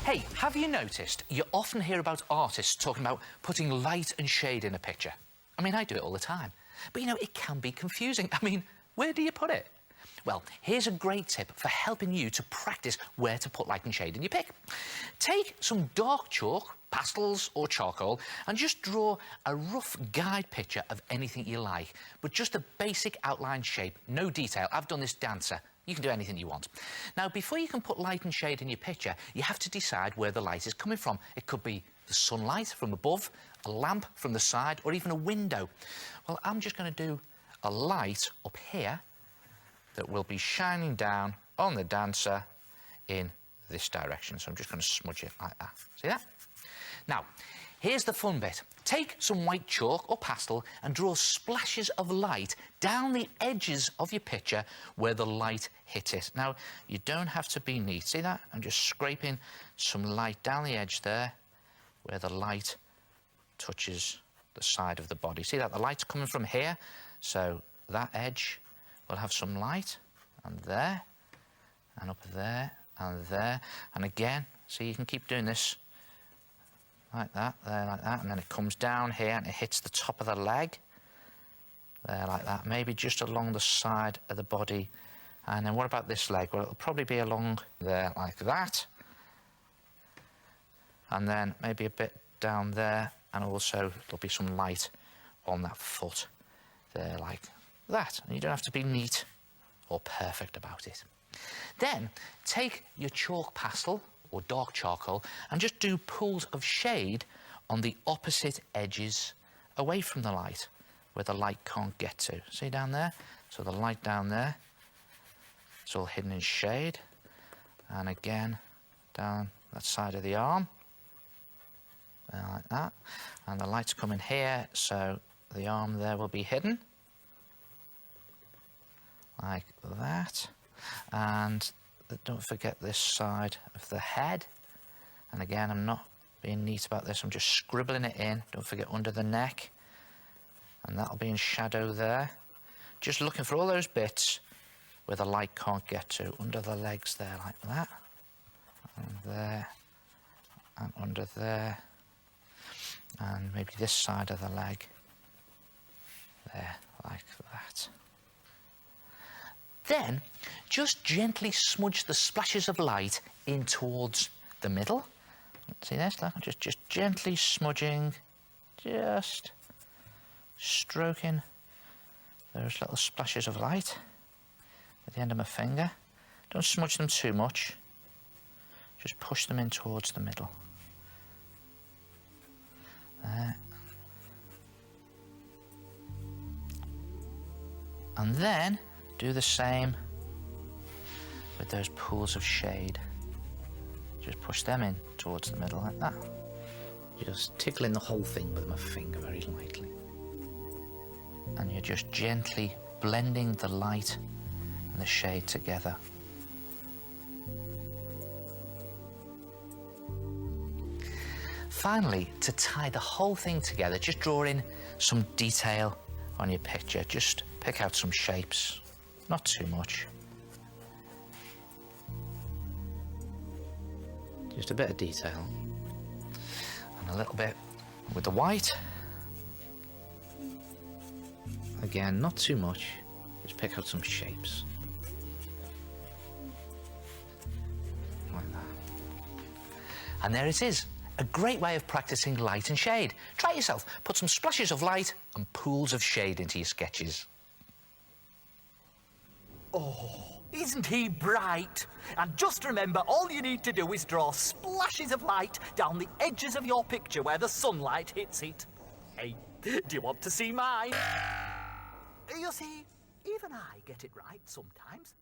Hey, have you noticed you often hear about artists talking about putting light and shade in a picture? I mean, I do it all the time. But, you know, it can be confusing. I mean, where do you put it? Well, here's a great tip for helping you to practice where to put light and shade in your pic. Take some dark chalk, pastels or charcoal, and just draw a rough guide picture of anything you like, but just a basic outline shape, no detail. I've done this dancer. You can do anything you want. Now, before you can put light and shade in your picture, you have to decide where the light is coming from. It could be the sunlight from above, a lamp from the side, or even a window. Well, I'm just going to do a light up here that will be shining down on the dancer in this direction. So I'm just going to smudge it like that. See that? Now, here's the fun bit. Take some white chalk or pastel and draw splashes of light down the edges of your picture where the light hit it. Now, you don't have to be neat. See that? I'm just scraping some light down the edge there where the light touches the side of the body. See that? The light's coming from here, so that edge will have some light, and there, and up there, and there, and again. So you can keep doing this like that, there, like that, and then it comes down here and it hits the top of the leg, there, like that, maybe just along the side of the body. And then what about this leg? Well, it'll probably be along there like that, and then maybe a bit down there, and also there'll be some light on that foot there like that. And you don't have to be neat or perfect about it. Then take your chalk pastel or dark charcoal and just do pools of shade on the opposite edges away from the light, where the light can't get to. See down there? So the light down there, it's all hidden in shade. And again, down that side of the arm, there like that. And the light's coming here, so the arm there will be hidden, like that. And don't forget this side of the head. And again, I'm not being neat about this, I'm just scribbling it in. Don't forget under the neck, and that'll be in shadow there. Just looking for all those bits where the light can't get to, under the legs there like that, and there, and under there, and maybe this side of the leg there like that. Then just gently smudge the splashes of light in towards the middle. See this? Look, just gently smudging, just stroking those little splashes of light at the end of my finger. Don't smudge them too much, just push them in towards the middle. There. And then do the same with those pools of shade. Just push them in towards the middle like that. Just tickling the whole thing with my finger very lightly. And you're just gently blending the light and the shade together. Finally, to tie the whole thing together, just draw in some detail on your picture. Just pick out some shapes, not too much. Just a bit of detail. And a little bit with the white. Again, not too much. Just pick out some shapes. Like that. And there it is. A great way of practicing light and shade. Try it yourself. Put some splashes of light and pools of shade into your sketches. Oh, isn't he bright? And just remember, all you need to do is draw splashes of light down the edges of your picture where the sunlight hits it. Hey, do you want to see mine? You see, even I get it right sometimes.